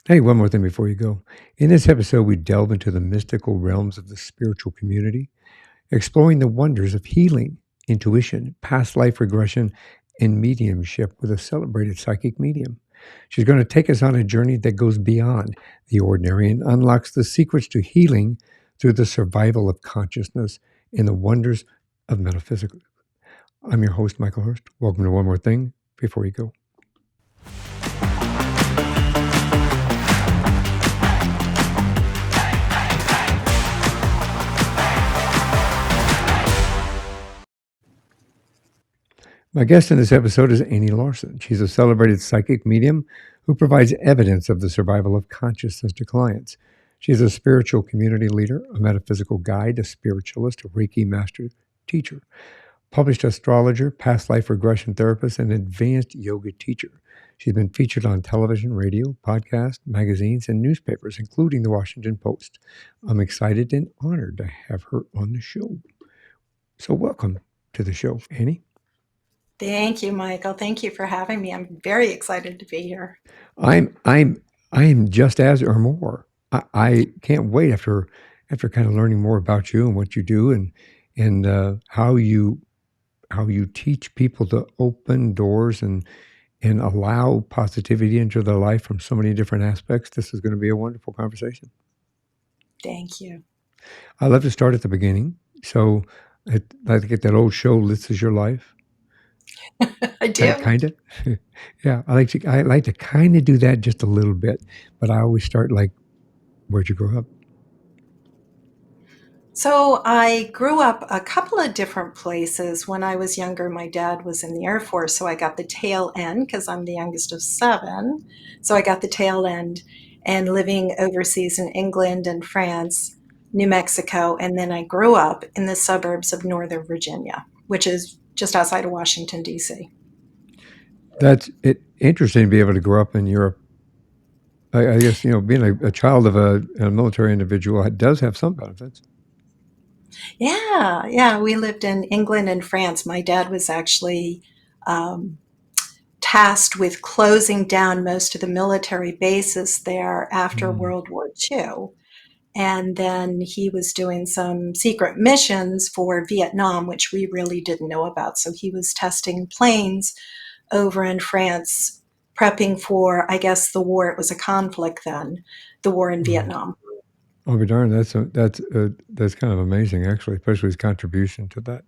Hey, one more thing before you go. In this episode, we delve into the mystical realms of the spiritual community, exploring the wonders of healing, intuition, past life regression, and mediumship with a celebrated psychic medium. She's going to take us on a journey that goes beyond the ordinary and unlocks the secrets to healing through the survival of consciousness and the wonders of metaphysical. I'm your host, Michael Hurst. Welcome to One More Thing Before You Go. My guest in this episode is Annie Larson. She's a celebrated psychic medium who provides evidence of the survival of consciousness to clients. She's a spiritual community leader, a metaphysical guide, a spiritualist, a Reiki master teacher, published astrologer, past life regression therapist, and advanced yoga teacher. She's been featured on television, radio, podcasts, magazines, and newspapers, including the Washington Post. I'm excited and honored to have her on the show. So welcome to the show, Annie. Thank you, Michael. Thank you for having me. I'm very excited to be here. I'm just as or more. I can't wait after kind of learning more about you and what you do and how you teach people to open doors and allow positivity into their life from so many different aspects. This is going to be a wonderful conversation. Thank you. I love to start at the beginning. So I'd like to get that old show, "This Is Your Life." I do. Kind of. Yeah, I like to kind of do that just a little bit, but I always start like, where'd you grow up? So I grew up a couple of different places. When I was younger, my dad was in the Air Force, so I got the tail end because I'm the youngest of seven. So I got the tail end and living overseas in England and France, New Mexico, and then I grew up in the suburbs of Northern Virginia, which is just outside of Washington, D.C. That's it. Interesting to be able to grow up in Europe. I guess being a child of a military individual does have some benefits. Yeah. We lived in England and France. My dad was actually um, tasked with closing down most of the military bases there after Mm. World War II. And then he was doing some secret missions for Vietnam, which we really didn't know about. So he was testing planes over in France, prepping for, I guess, the war. It was a conflict then, the war in Right. Vietnam. I'll be darned. That's kind of amazing, actually, especially his contribution to that.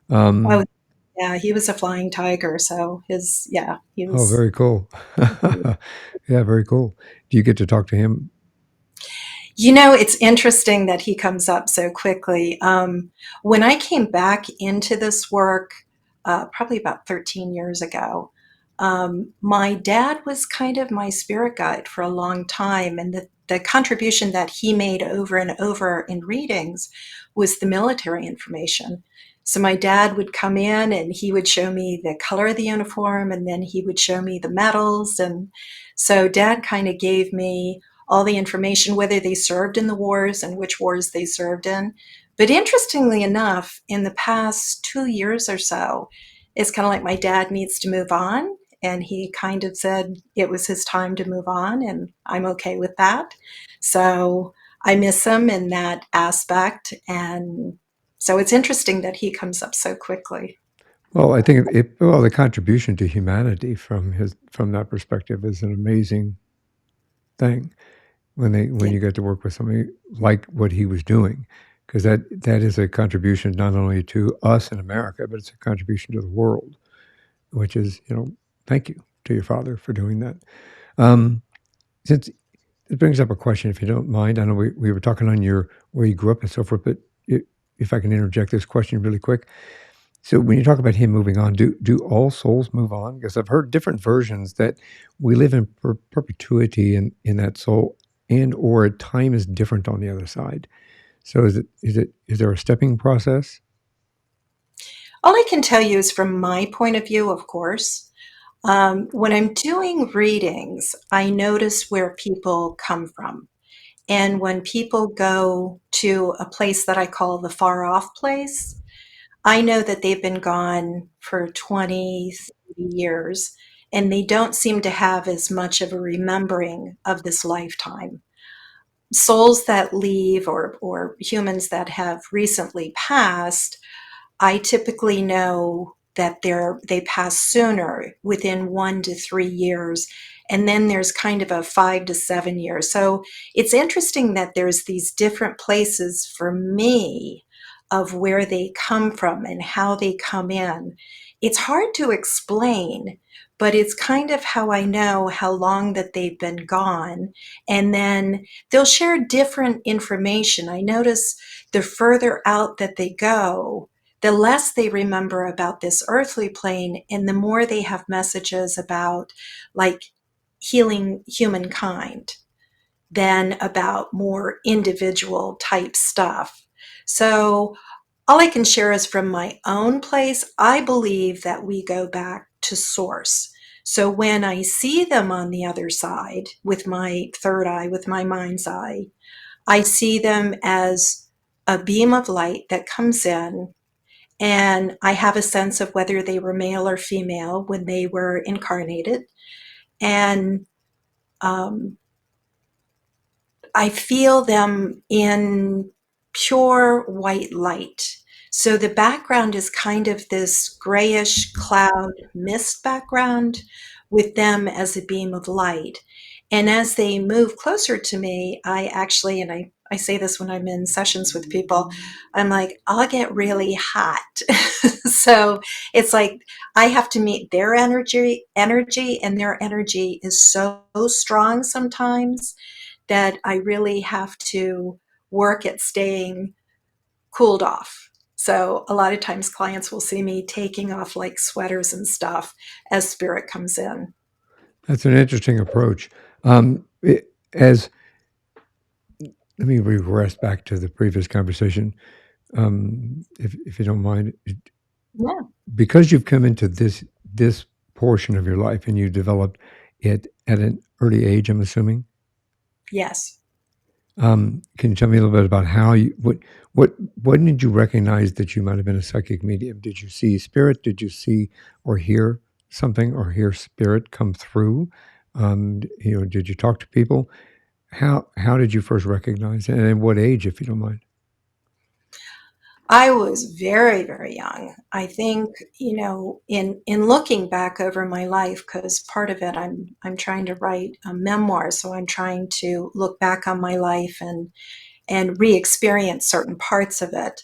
Oh, Um, yeah, he was a flying tiger. So he oh, was. very cool. Yeah, very cool. Do you get to talk to him? It's interesting that he comes up so quickly. When I came back into this work, probably about 13 years ago, my dad was kind of my spirit guide for a long time. And the contribution that he made over and over in readings was the military information. So my dad would come in and he would show me the color of the uniform and then he would show me the medals. And so dad kind of gave me all the information, whether they served in the wars and which wars they served in. But interestingly enough, in the past 2 years or so, it's kind of like my dad needs to move on. And he kind of said it was his time to move on, and I'm okay with that. So I miss him in that aspect. And so it's interesting that he comes up so quickly. Well, I think the contribution to humanity from that perspective is an amazing thing when Yeah. you get to work with somebody like what he was doing, because that is a contribution not only to us in America, but it's a contribution to the world, which is thank you to your father for doing that. Um, since it brings up a question, if you don't mind, I know we were talking on where you grew up and so forth, but if I can interject this question really quick. So when you talk about him moving on, do all souls move on? Because I've heard different versions that we live in perpetuity in that soul, and or time is different on the other side. So is there a stepping process? All I can tell you is from my point of view, of course. When I'm doing readings, I notice where people come from. And when people go to a place that I call the far off place, I know that they've been gone for 20, 30 years. and they don't seem to have as much of a remembering of this lifetime. Souls that leave, or humans that have recently passed, I typically know that they pass sooner, within 1 to 3 years, and then there's kind of a 5 to 7 years. So it's interesting that there's these different places for me of where they come from and how they come in. It's hard to explain, but it's kind of how I know how long that they've been gone. And then they'll share different information. I notice the further out that they go, the less they remember about this earthly plane, and the more they have messages about, like, healing humankind than about more individual type stuff. So all I can share is from my own place. I believe that we go back to source. So when I see them on the other side with my third eye, with my mind's eye, I see them as a beam of light that comes in, and I have a sense of whether they were male or female when they were incarnated. And um, I feel them in pure white light. So the background is kind of this grayish cloud mist background with them as a beam of light. And as they move closer to me, I actually, and I say this when I'm in sessions with people, I'm like, I'll get really hot. So it's like I have to meet their energy, and their energy is so strong sometimes that I really have to work at staying cooled off. So a lot of times clients will see me taking off like sweaters and stuff as spirit comes in. That's an interesting approach. As let me regress back to the previous conversation, if you don't mind, Yeah. because you've come into this portion of your life and you developed it at an early age. I'm assuming. Yes. Can you tell me a little bit about how you what when did you recognize that you might have been a psychic medium? Did you see spirit? Did you see or hear something or hear spirit come through? Did you talk to people? How did you first recognize it, and at what age, if you don't mind? I was very, very young. I think, in looking back over my life, because part of it, I'm trying to write a memoir, so I'm trying to look back on my life and re-experience certain parts of it.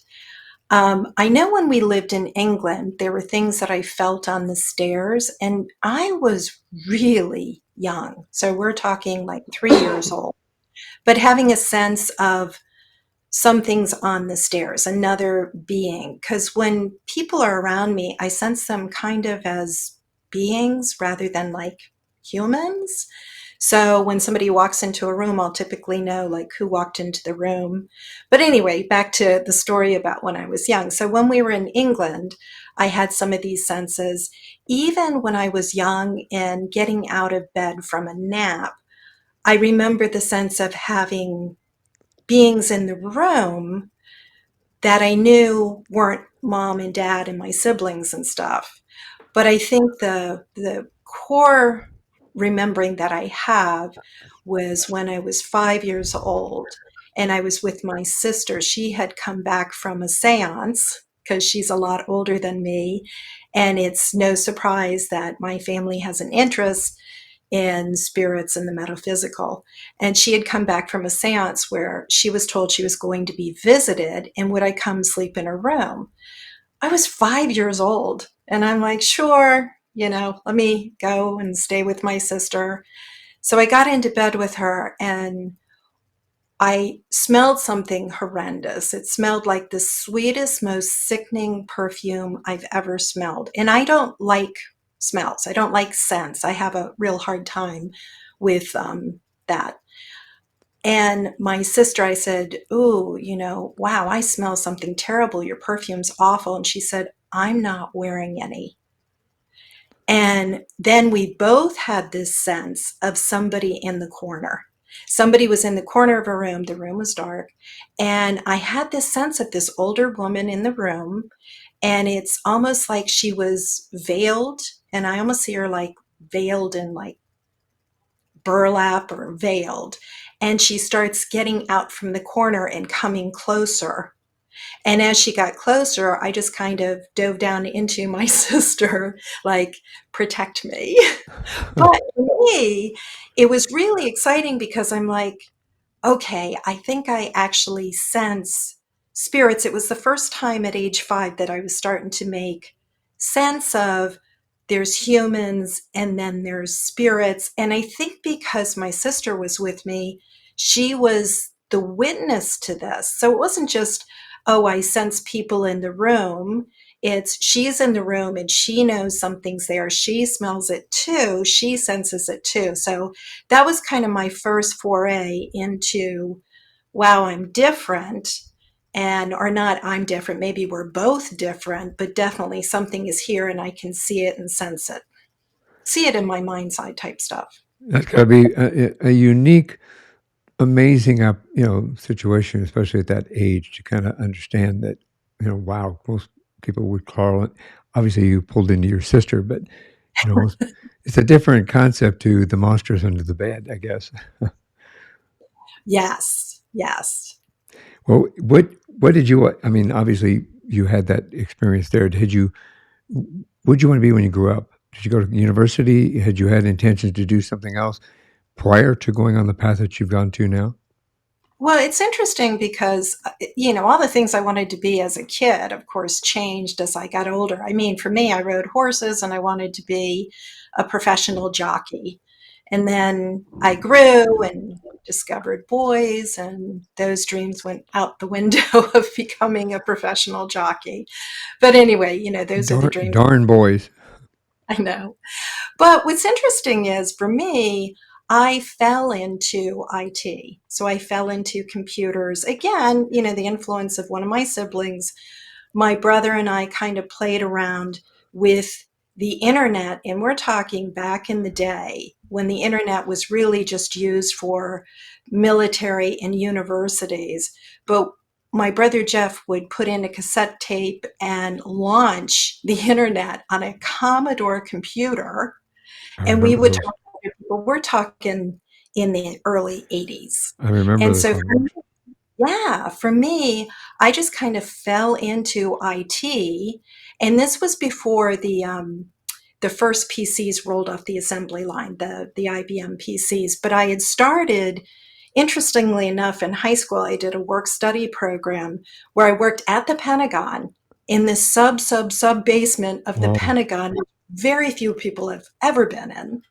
I know when we lived in England, there were things that I felt on the stairs, and I was really young. So we're talking like 3 years old, but having a sense of something's on the stairs, another being. Because when people are around me, I sense them kind of as beings rather than like humans. So when somebody walks into a room, I'll typically know like who walked into the room. But anyway, back to the story about when I was young. So when we were in England, I had some of these senses. Even when I was young and getting out of bed from a nap, I remember the sense of having beings in the room that I knew weren't mom and dad and my siblings and stuff. But I think the core remembering that I have was when I was 5 years old and I was with my sister. She had come back from a seance because she's a lot older than me. And it's no surprise that my family has an interest in spirits and the metaphysical. And she had come back from a seance where she was told she was going to be visited and would I come sleep in her room? I was 5 years old and I'm like, sure, let me go and stay with my sister. So I got into bed with her and I smelled something horrendous. It smelled like the sweetest, most sickening perfume I've ever smelled. And I don't like smells. I don't like scents. I have a real hard time with that. And my sister, I said, ooh, wow, I smell something terrible. Your perfume's awful. And she said, I'm not wearing any. And then we both had this sense of somebody in the corner. Somebody was in the corner of a room. The room was dark. And I had this sense of this older woman in the room. And it's almost like she was veiled. And I almost see her like veiled in like burlap or veiled. And she starts getting out from the corner and coming closer. And as she got closer, I just kind of dove down into my sister, like, protect me. But for me, it was really exciting because I'm like, okay, I think I actually sense spirits. It was the first time at age 5 that I was starting to make sense of there's humans and then there's spirits. And I think because my sister was with me, she was the witness to this. So it wasn't just, oh, I sense people in the room. It's she's in the room and she knows something's there. She smells it too. She senses it too. So that was kind of my first foray into, wow, I'm different. And, or not, I'm different. Maybe we're both different, but definitely something is here and I can see it and sense it. See it in my mind's eye type stuff. That's got to be a unique, amazing, situation, especially at that age, to kind of understand that, wow, most people would call it. Obviously, you pulled into your sister, but most, it's a different concept to the monsters under the bed, I guess. Yes, yes. Well, what did you? I mean, obviously, you had that experience there. Did you? What did you want to be when you grew up? Did you go to university? Had you had intentions to do something else prior to going on the path that you've gone to now? Well, it's interesting because, all the things I wanted to be as a kid, of course, changed as I got older. I mean, for me, I rode horses and I wanted to be a professional jockey. And then I grew and discovered boys, and those dreams went out the window of becoming a professional jockey. But anyway, those are the Darn, dreams. darn boys. I know. But what's interesting is for me, I fell into IT. So I fell into computers. Again, the influence of one of my siblings. My brother and I kind of played around with the internet, and we're talking back in the day when the internet was really just used for military and universities. But my brother Jeff would put in a cassette tape and launch the internet on a Commodore computer, I and we remember would those. talk to other people. We're talking in the early 80s. I remember And the so Commodores. yeah, for me, I just kind of fell into IT, and this was before the first PCs rolled off the assembly line, the IBM PCs. But I had started, interestingly enough, in high school. I did a work study program where I worked at the Pentagon in this sub basement of the Whoa. Pentagon, which very few people have ever been in,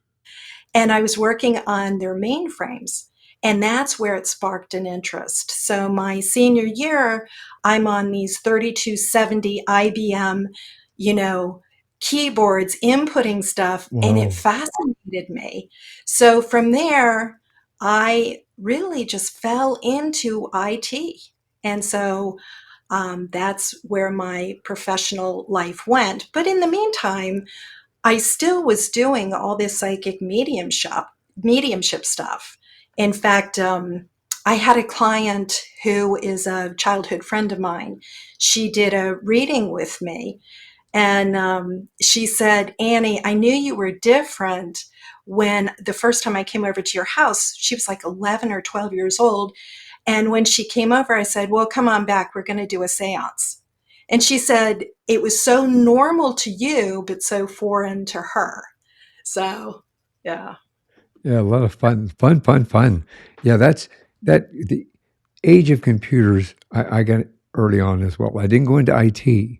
and I was working on their mainframes. And that's where it sparked an interest. So my senior year, I'm on these 3270 IBM, you know, keyboards, inputting stuff, and it Whoa. fascinated me. So from there, I really just fell into IT. And so that's where my professional life went. But in the meantime, I still was doing all this psychic mediumship stuff. In fact, I had a client who is a childhood friend of mine. She did a reading with me, and she said, Annie, I knew you were different when the first time I came over to your house. She was like 11 or 12 years old. And when she came over, I said, well, come on back. We're going to do a seance. And she said, it was so normal to you, but so foreign to her. So, yeah. Yeah, a lot of fun, fun, fun, fun. Yeah, that's that. The age of computers, I got it early on as well. I didn't go into IT,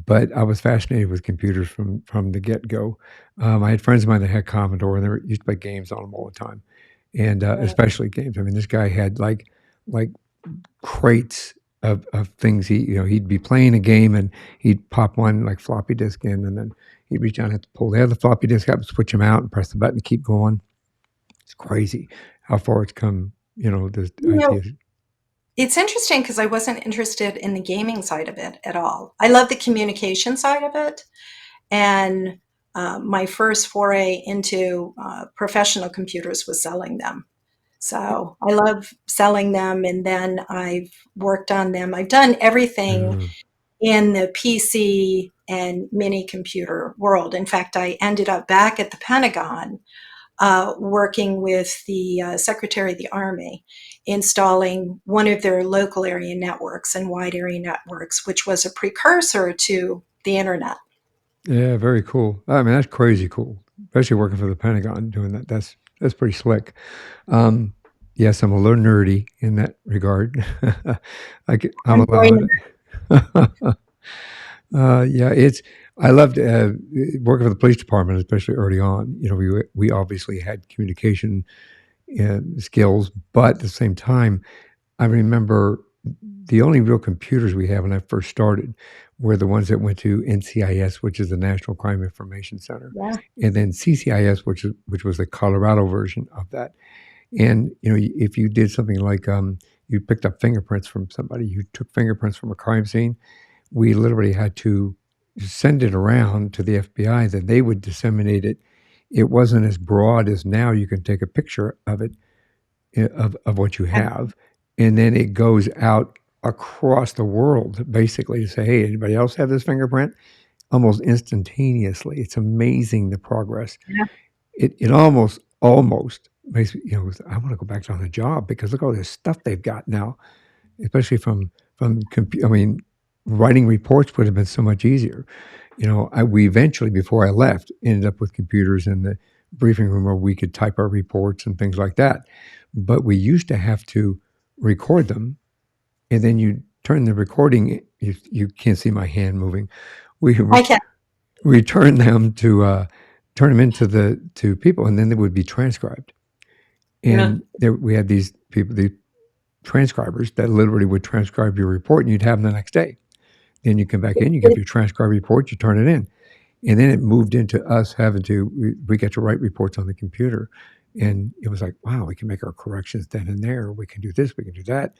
but I was fascinated with computers from the get go. I had friends of mine that had Commodore, and they used to play games on them all the time, and especially games. I mean, this guy had like crates of things. He'd be playing a game and he'd pop one like floppy disk in, and then he'd reach out and have to pull the other floppy disk up, switch them out, and press the button to keep going. It's crazy how far it's come. The You know, idea. it's interesting because I wasn't interested in the gaming side of it at all. I love the communication side of it. And my first foray into professional computers was selling them. So I love selling them. And then I've worked on them. I've done everything Uh, in the PC and mini computer world. In fact, I ended up back at the Pentagon working with the Secretary of the Army, installing one of their local area networks and wide area networks, which was a precursor to the internet. Yeah, very cool. I mean, that's crazy cool, especially working for the Pentagon doing that. That's pretty slick. Um, yes, I'm a little nerdy in that regard. I'm I'm very allowed. Yeah, it's. I loved working for the police department, especially early on. You know, we obviously had communication skills, but at the same time, I remember the only real computers we had when I first started were the ones that went to NCIS, which is the National Crime Information Center, yeah. and then CCIS, which was the Colorado version of that. And you know, if you did something like you picked up fingerprints from somebody, you took fingerprints from a crime scene, we literally had to send it around to the FBI, then they would disseminate it. It wasn't as broad as now. You can take a picture of it of what you have, and then it goes out across the world basically to say, hey, anybody else have this fingerprint? Almost instantaneously. It's amazing the progress. Yeah. It almost makes me, you know, I want to go back on the job because look at all this stuff they've got now, especially I mean, writing reports would have been so much easier. You know, we eventually, before I left, ended up with computers in the briefing room where we could type our reports and things like that. But we used to have to record them, and then you turn the recording. You can't see my hand moving. We I can. we turn them into the to people, and then they would be transcribed. Yeah. And we had these people, the transcribers that literally would transcribe your report, and you'd have them the next day. Then you come back in, you give your transcribed report, you turn it in. And then it moved into us having to, we get to write reports on the computer. And it was like, wow, we can make our corrections then and there. We can do this, we can do that.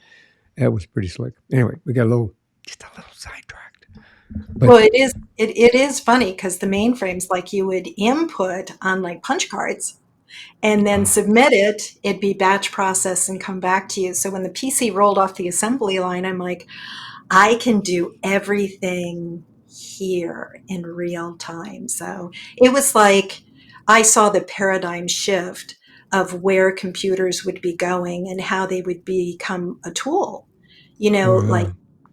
That was pretty slick. Anyway, we got just a little sidetracked. Well, But it is funny because the mainframes, like you would input on like punch cards and then uh, submit it, it'd be batch processed and come back to you. So when the PC rolled off the assembly line, I'm like, I can do everything here in real time. So it was like I saw the paradigm shift of where computers would be going and how they would become a tool. You know, oh, like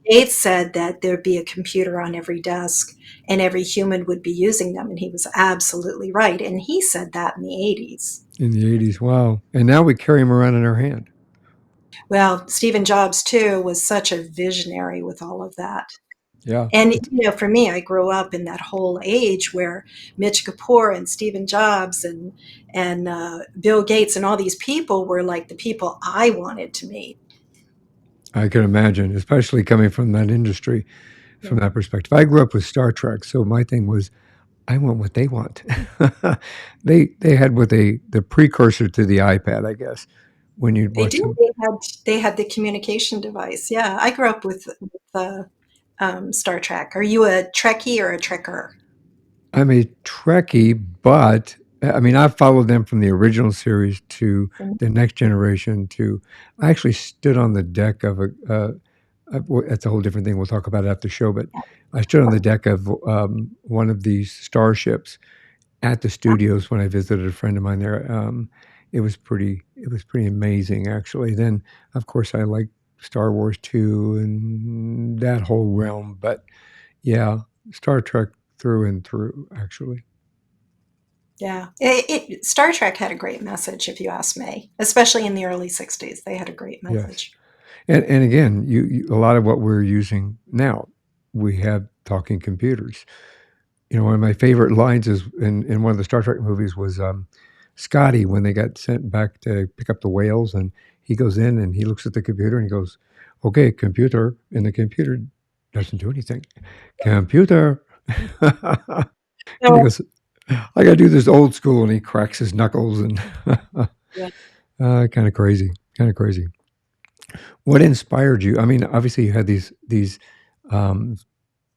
yeah, Gates said that there'd be a computer on every desk and every human would be using them. And he was absolutely right. And he said that in the 80s. in the 80s. Wow. And now we carry them around in our hand. Well, Stephen Jobs, too, was such a visionary with all of that. Yeah. And for me, I grew up in that whole age where Mitch Kapoor and Stephen Jobs and Bill Gates and all these people were like the people I wanted to meet. I can imagine, especially coming from that industry, from Yeah. that perspective. I grew up with Star Trek, so my thing was I want what they want. They had what the precursor to the iPad, I guess, when you'd They watch do. them. They had the communication device. Yeah, I grew up with Star Trek. Are you a Trekkie or a Trekker? I'm a Trekkie, but I mean I've followed them from the original series to the next generation. To I actually stood on the deck of that's a whole different thing. We'll talk about it after the show. But I stood on the deck of one of these starships at the studios when I visited a friend of mine there. It was pretty amazing actually. Then of course I like Star Wars too and that whole realm. But yeah, Star Trek through and through actually. Yeah, Star Trek had a great message, if you ask me, especially in the early '60s. They had a great Yes. message. And again, a lot of what we're using now, we have talking computers. You know, one of my favorite lines is in one of the Star Trek movies was Scotty when they got sent back to pick up the whales, and he goes in and he looks at the computer and he goes, "Okay, computer," and the computer doesn't do anything. Computer, and he So, goes, "I got to do this old school," and he cracks his knuckles and yeah. kind of crazy, kind of crazy. What inspired you? I mean, obviously you had these um,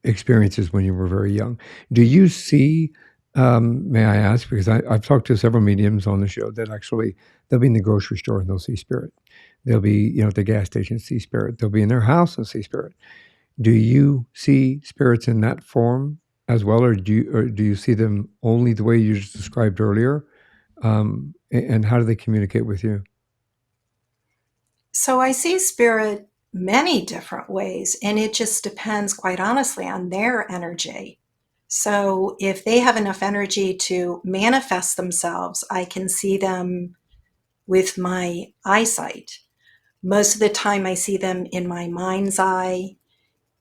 experiences when you were very young. Do you see, may I ask, because I've talked to several mediums on the show that actually they'll be in the grocery store and they'll see spirit. They'll be, you know, at the gas station see spirit. They'll be in their house and see spirit. Do you see spirits in that form as well, or do you see them only the way you just described earlier? And how do they communicate with you? So I see spirit many different ways, and it just depends, quite honestly, on their energy. So if they have enough energy to manifest themselves, I can see them with my eyesight. Most of the time, I see them in my mind's eye.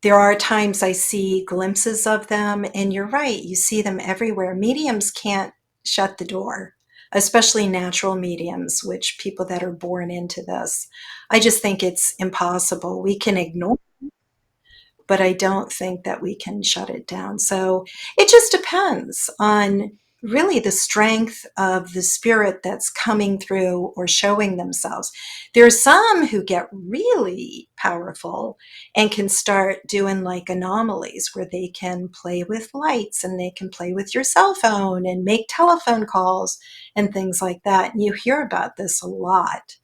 There are times I see glimpses of them, and you're right, you see them everywhere. Mediums can't shut the door, especially natural mediums, which people that are born into this. I just think it's impossible. We can ignore, but I don't think that we can shut it down. So it just depends on really the strength of the spirit that's coming through or showing themselves. There are some who get really powerful and can start doing like anomalies where they can play with lights and they can play with your cell phone and make telephone calls and things like that. And you hear about this a lot.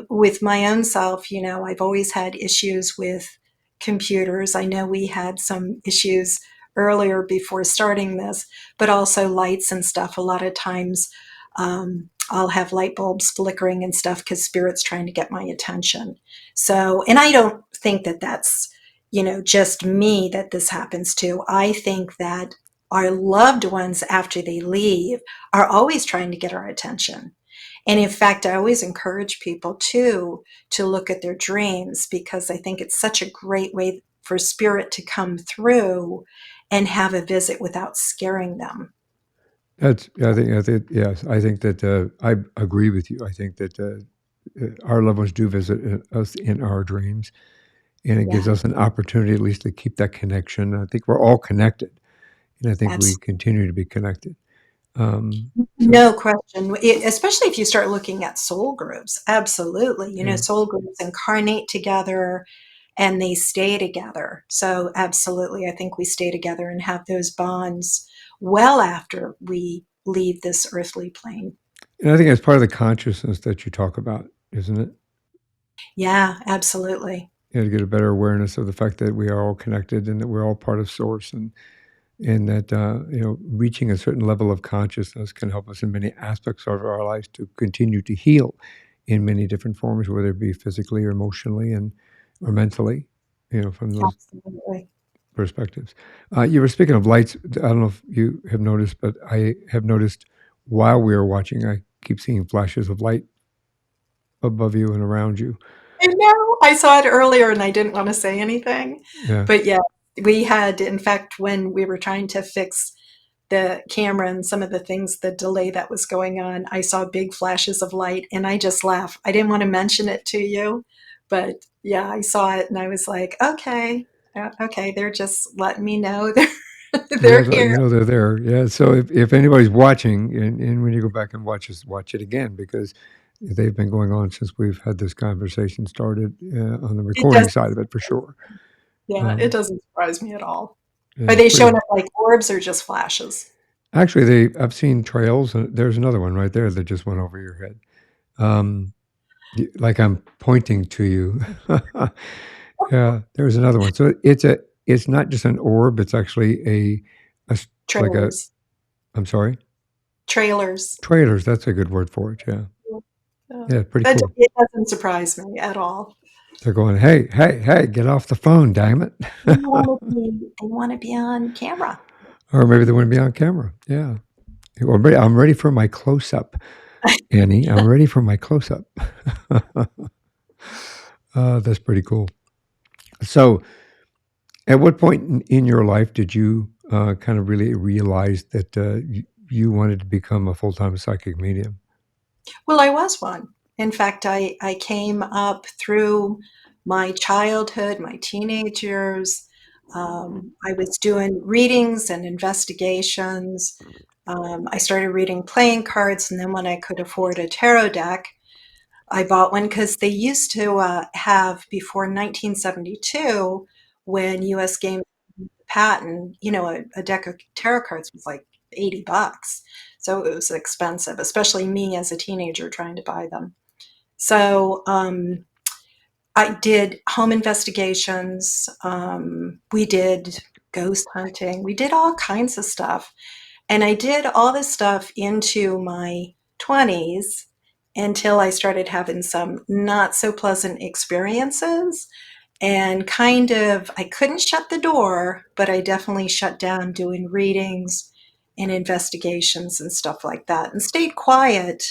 With my own self, I've always had issues with computers. I know we had some issues earlier before starting this, but also lights and stuff. A lot of times I'll have light bulbs flickering and stuff because spirit's trying to get my attention. So, and I don't think that that's, just me that this happens to. I think that our loved ones after they leave are always trying to get our attention. And in fact, I always encourage people to look at their dreams because I think it's such a great way for spirit to come through and have a visit without scaring them. That's I think yes, I think that I agree with you. I think that our loved ones do visit us in our dreams, and it gives Yeah, us an opportunity at least to keep that connection. I think we're all connected, and I think we absolutely. continue to be connected. So No question. Especially if you start looking at soul groups. Absolutely. yeah, Soul groups incarnate together and they stay together. So, absolutely, I think we stay together and have those bonds well after we leave this earthly plane. and I think that's part of the consciousness that you talk about, isn't it? Yeah, absolutely. To get a better awareness of the fact that we are all connected and that we're all part of Source, and that reaching a certain level of consciousness can help us in many aspects of our lives to continue to heal in many different forms, whether it be physically or emotionally and or mentally, from those Absolutely. perspectives. You were speaking of lights. I don't know if you have noticed, but I have noticed while we were watching, I keep seeing flashes of light above you and around you. I know. I saw it earlier and I didn't want to say anything. Yeah. But yeah, we had, in fact, when we were trying to fix the camera and some of the things, the delay that was going on, I saw big flashes of light and I just laughed. I didn't want to mention it to you, but yeah, I saw it and I was like, okay, okay, they're just letting me know Yeah, they're so, here. they're there. Yeah, so if anybody's watching, and when you go back and watch it again because they've been going on since we've had this conversation started on the It recording doesn't, side of it for sure. yeah, it Um, doesn't surprise me at all. yeah, Are it's they pretty. showing up like orbs or just flashes? Actually, I've seen trails, and there's another one right there that just went over your head. Um, like I'm pointing to you. Yeah, there's another one. So it's not just an orb. It's actually like a. Trailers. I'm sorry, Trailers. trailers. That's a good word for it. Yeah, Yeah. yeah, pretty That cool. it doesn't surprise me at all. They're going, "Hey, hey, hey, get off the phone, damn it." They want to be on camera. Or maybe they wanna be on camera. Yeah. Well, I'm ready for my close-up, Annie. I'm ready for my close-up. That's pretty cool. So, at what point in your life did you, kind of really realize that, you wanted to become a full-time psychic medium? Well, I was one. In fact, I came up through my childhood, my teenage years. I was doing readings and investigations. I started reading playing cards, and then when I could afford a tarot deck, I bought one because they used to have before 1972, when U.S. Game patent, a deck of tarot cards was like $80. So it was expensive, especially me as a teenager trying to buy them. So I did home investigations. We did ghost hunting. We did all kinds of stuff. And I did all this stuff into my 20s until I started having some not so pleasant experiences. And kind of, I couldn't shut the door, but I definitely shut down doing readings and investigations and stuff like that and stayed quiet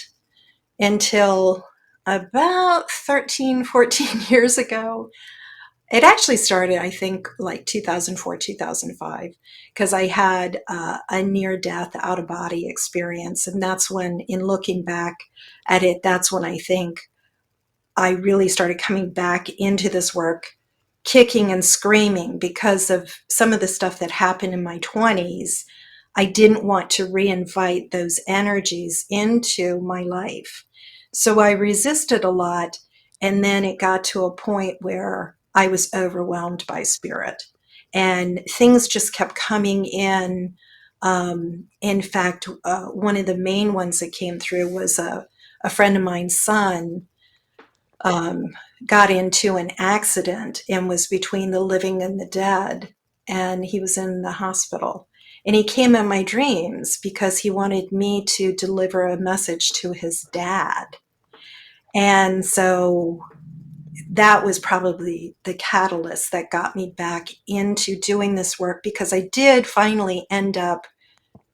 until about 13, 14 years ago. It actually started, I think, like 2004, 2005, because I had a near death out of body experience. And that's when, in looking back at it, that's when I think I really started coming back into this work, kicking and screaming because of some of the stuff that happened in my 20s. I didn't want to reinvite those energies into my life. So I resisted a lot. And then it got to a point where I was overwhelmed by spirit. And things just kept coming in. In fact, one of the main ones that came through was a friend of mine's son um, got into an accident and was between the living and the dead. And he was in the hospital. And he came in my dreams because he wanted me to deliver a message to his dad. And so that was probably the catalyst that got me back into doing this work, because I did finally end up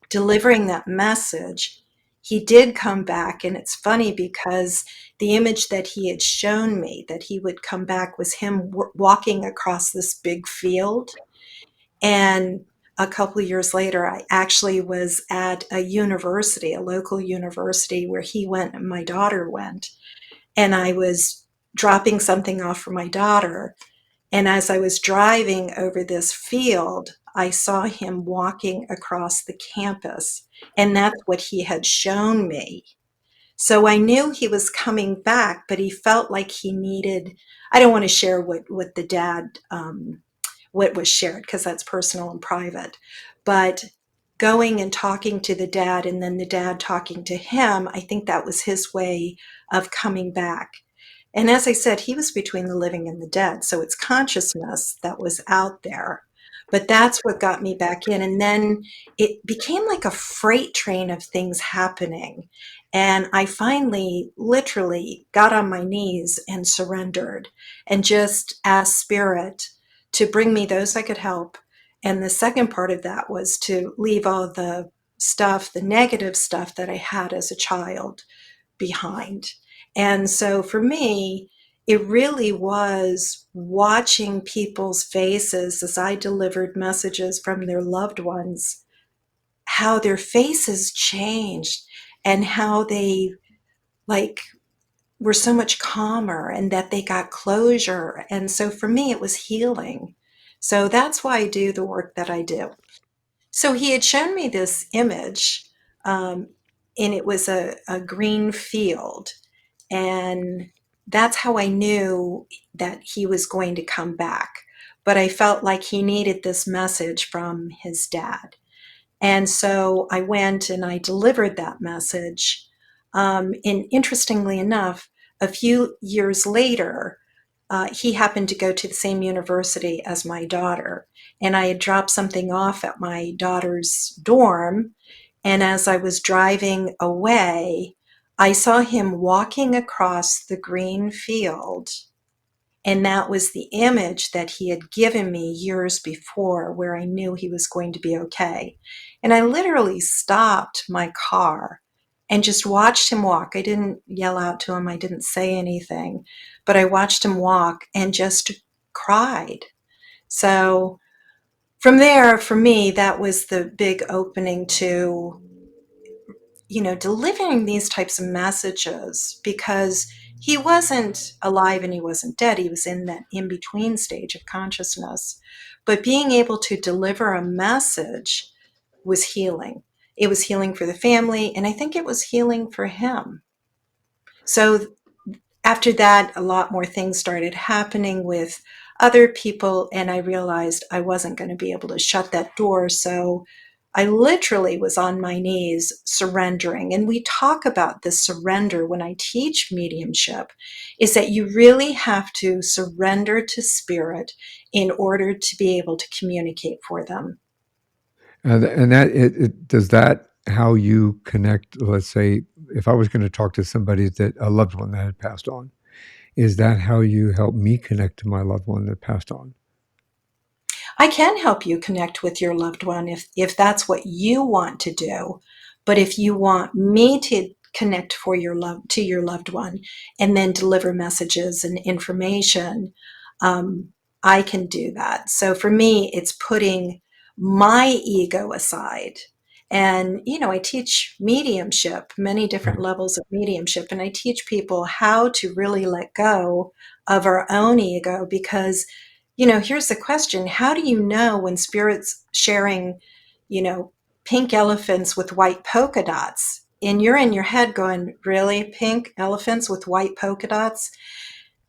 delivering that message. He did come back, and it's funny because the image that he had shown me that he would come back was him walking across this big field. And a couple of years later, I actually was at a university, a local university, where he went and my daughter went. And I was dropping something off for my daughter. And as I was driving over this field, I saw him walking across the campus. And that's what he had shown me. So I knew he was coming back, but he felt like he needed, I don't want to share what the dad, what was shared, because that's personal and private. But going and talking to the dad and then the dad talking to him, I think that was his way of coming back. And as I said, he was between the living and the dead. So it's consciousness that was out there. But that's what got me back in. And then it became like a freight train of things happening. And I finally literally got on my knees and surrendered and just asked Spirit to bring me those I could help. And the second part of that was to leave all the stuff, the negative stuff that I had as a child behind. And so for me, it really was watching people's faces as I delivered messages from their loved ones, how their faces changed and how they like were so much calmer and that they got closure. And so for me, it was healing. So that's why I do the work that I do. So he had shown me this image, um, and it was a green field. And that's how I knew that he was going to come back. But I felt like he needed this message from his dad. And so I went and I delivered that message. And interestingly enough, a few years later, he happened to go to the same university as my daughter. And I had dropped something off at my daughter's dorm. And as I was driving away, I saw him walking across the green field. And that was the image that he had given me years before, where I knew he was going to be okay. And I literally stopped my car and just watched him walk. I didn't yell out to him, I didn't say anything, but I watched him walk and just cried. So from there, for me, that was the big opening to, delivering these types of messages, because he wasn't alive and he wasn't dead. He was in that in between stage of consciousness. But being able to deliver a message was healing. It was healing for the family, and I think it was healing for him. So after that, a lot more things started happening with other people, and I realized I wasn't going to be able to shut that door. So I literally was on my knees surrendering. And we talk about this surrender when I teach mediumship, is that you really have to surrender to spirit in order to be able to communicate for them. And that does that how you connect? Let's say if I was going to talk to somebody that a loved one that had passed on, is that how you help me connect to my loved one that passed on? I can help you connect with your loved one if that's what you want to do. But if you want me to connect for your love to your loved one and then deliver messages and information, um, I can do that. So for me, it's putting my ego aside. And, I teach mediumship, many different Right. levels of mediumship, and I teach people how to really let go of our own ego because here's the question. How do you know when spirit's sharing, you know, pink elephants with white polka dots? And you're in your head going, really? Pink elephants with white polka dots?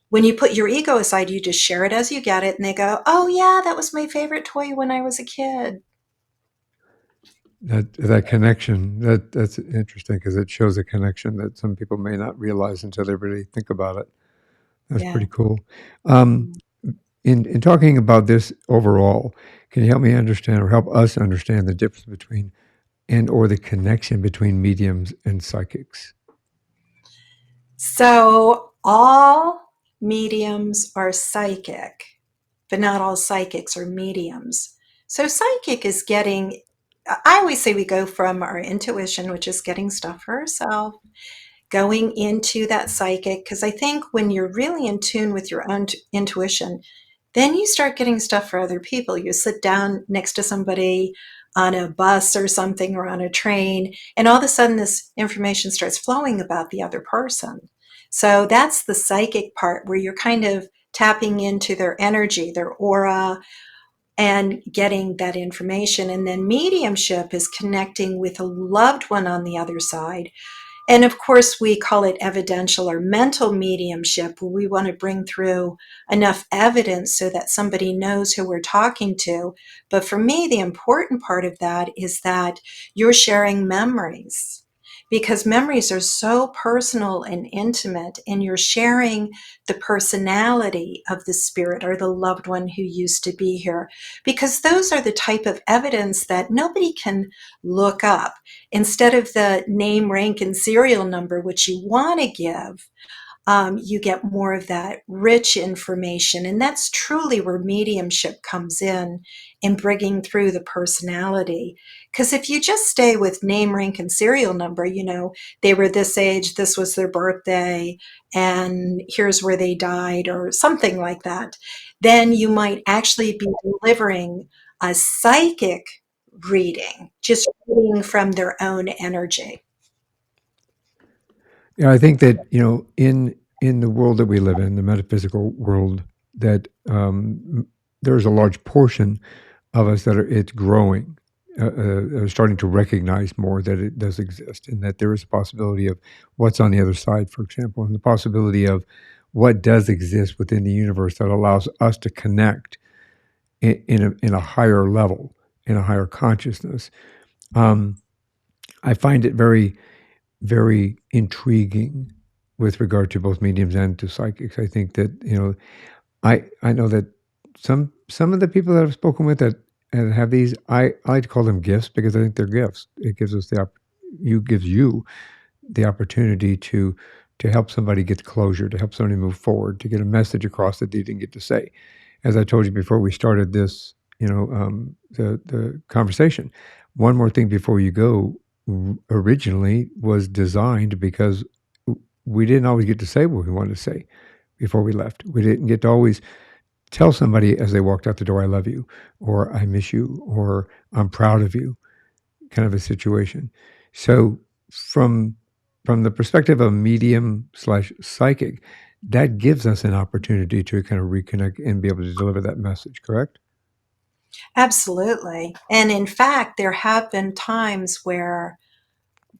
When you put your ego aside, you just share it as you get it. And they go, oh, yeah, that was my favorite toy when I was a kid. That connection, that's interesting because it shows a connection that some people may not realize until they really think about it. That's Yeah. pretty cool. Um, in talking about this overall, can you help me understand or help us understand the difference between and or the connection between mediums and psychics? So all mediums are psychic, but not all psychics are mediums. So psychic is I always say we go from our intuition, which is getting stuff for ourselves, going into that psychic, because I think when you're really in tune with your own intuition, then you start getting stuff for other people. You sit down next to somebody on a bus or something or on a train, and all of a sudden this information starts flowing about the other person. So that's the psychic part where you're kind of tapping into their energy, their aura, and getting that information. And then mediumship is connecting with a loved one on the other side, and of course, we call it evidential or mental mediumship, where we want to bring through enough evidence so that somebody knows who we're talking to. But for me, the important part of that is that you're sharing memories, because memories are so personal and intimate, and you're sharing the personality of the spirit or the loved one who used to be here, because those are the type of evidence that nobody can look up. Instead of the name, rank, and serial number, which you want to give, you get more of that rich information. And that's truly where mediumship comes in bringing through the personality. Because if you just stay with name, rank, and serial number, they were this age, this was their birthday, and here's where they died, or something like that, then you might actually be delivering a psychic reading, just reading from their own energy. Yeah, I think that in the world that we live in, the metaphysical world, that there's a large portion of us that it's growing, starting to recognize more that it does exist, and that there is a possibility of what's on the other side, for example, and the possibility of what does exist within the universe that allows us to connect in a higher level, in a higher consciousness. Um, I find it very, very intriguing with regard to both mediums and to psychics. I think that I know that some of the people that I've spoken with that and have these, I like to call them gifts because I think they're gifts. It gives us gives you the opportunity to help somebody get closure, to help somebody move forward, to get a message across that they didn't get to say. As I told you before we started this, the conversation. One more thing before you go. Originally was designed because we didn't always get to say what we wanted to say before we left. We didn't get to always tell somebody as they walked out the door, "I love you," or "I miss you," or "I'm proud of you," kind of a situation. So from from the perspective of medium slash psychic, that gives us an opportunity to kind of reconnect and be able to deliver that message, correct? Absolutely. And in fact, there have been times where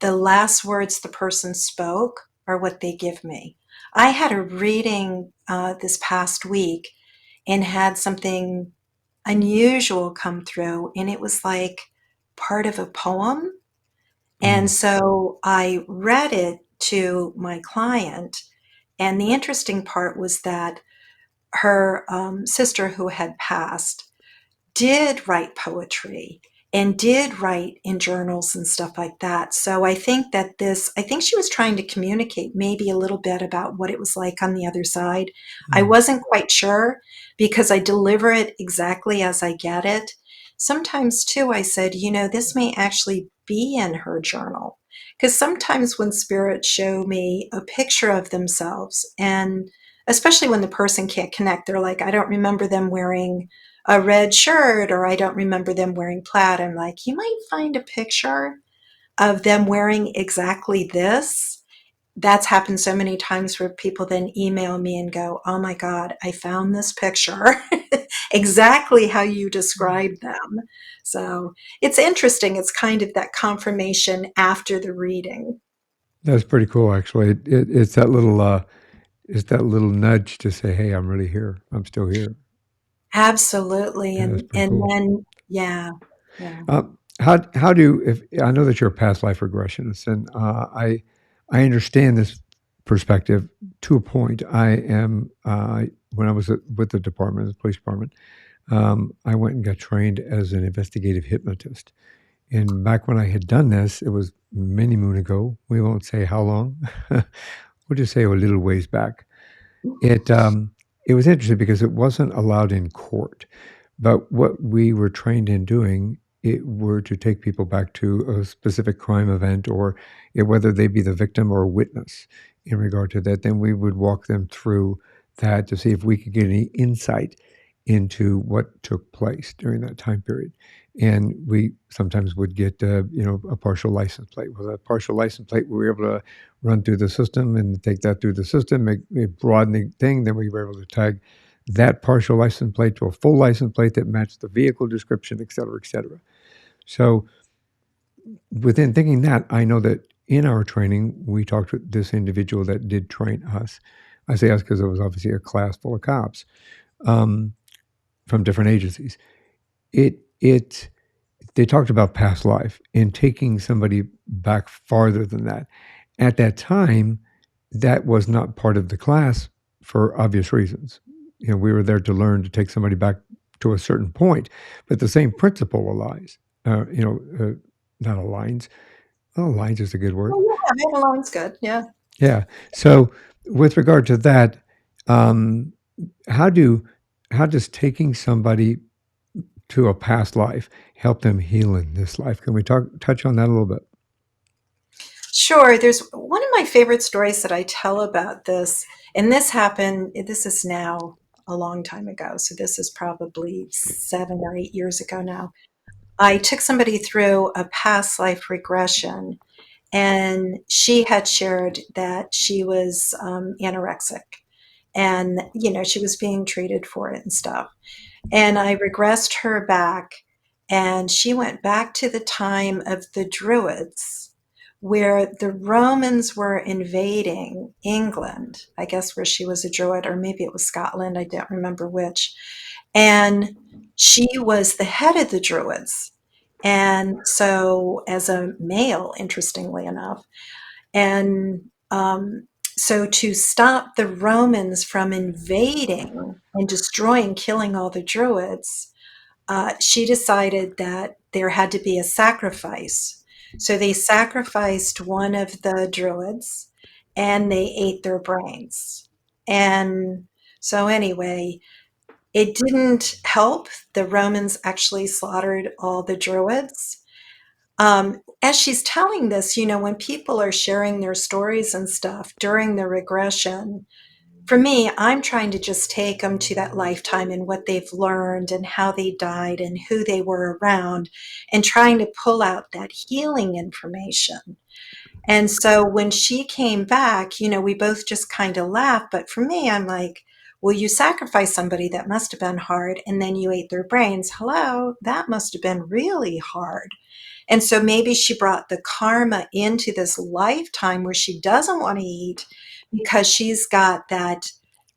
the last words the person spoke are what they give me. I had a reading this past week and had something unusual come through, and it was like part of a poem. And Mm, so I read it to my client. And the interesting part was that her sister, who had passed, did write poetry and did write in journals and stuff like that. So I think she was trying to communicate maybe a little bit about what it was like on the other side. I mm. wasn't quite sure because I deliver it exactly as I get it. Sometimes, too, I said, this may actually be in her journal. Because sometimes when spirits show me a picture of themselves, and especially when the person can't connect, they're like, I don't remember them wearing a red shirt, or I don't remember them wearing plaid. I'm like, you might find a picture of them wearing exactly this. That's happened so many times where people then email me and go, oh my God, I found this picture exactly how you described them. So it's interesting. It's kind of that confirmation after the reading. That's pretty cool, actually. It's that little nudge to say, "Hey, I'm really here. I'm still here." Absolutely. Yeah, that's pretty And cool. then, yeah, yeah. How do if I know that you're a past life regressionist, and I understand this perspective to a point. I am when I was with the department, the police department, I went and got trained as an investigative hypnotist. And back when I had done this, it was many moon ago. We won't say how long. We'll just say a little ways back. It, it was interesting because it wasn't allowed in court, but what we were trained in doing, it were to take people back to a specific crime event or whether they be the victim or a witness in regard to that, then we would walk them through that to see if we could get any insight into what took place during that time period. And we sometimes would get, a partial license plate. With a partial license plate, we were able to run through the system and take that through the system, make a broadening thing. Then we were able to tag that partial license plate to a full license plate that matched the vehicle description, et cetera, et cetera. So within thinking that, I know that in our training, we talked with this individual that did train us. I say us because it was obviously a class full of cops um, from different agencies. It they talked about past life and taking somebody back farther than that. At that time, that was not part of the class for obvious reasons. We were there to learn to take somebody back to a certain point, but the same principle applies. Not aligns. Oh, aligns is a good word. Oh, yeah, Mandalone's good. Yeah. Yeah. So, with regard to that, um, how do how does taking somebody to a past life help them heal in this life? Can we touch on that a little bit? Sure. There's one of my favorite stories that I tell about this, and this is now a long time ago. So this is probably 7 or 8 years ago now. I took somebody through a past life regression, and she had shared that she was anorexic, and, she was being treated for it and stuff. And I regressed her back, and she went back to the time of the Druids, where the Romans were invading England, I guess where she was a Druid, or maybe it was Scotland, I don't remember which. And she was the head of the Druids. And so, as a male, interestingly enough, and so to stop the Romans from invading and destroying, killing all the Druids, she decided that there had to be a sacrifice. So they sacrificed one of the Druids and they ate their brains. And so, anyway, it didn't help. The Romans actually slaughtered all the Druids. As she's telling this, when people are sharing their stories and stuff during the regression, for me, I'm trying to just take them to that lifetime and what they've learned and how they died and who they were around, and trying to pull out that healing information. And so when she came back, we both just kind of laughed. But for me, I'm like, well, you sacrificed somebody, that must have been hard. And then you ate their brains. Hello, that must have been really hard. And so maybe she brought the karma into this lifetime where she doesn't want to eat, because she's got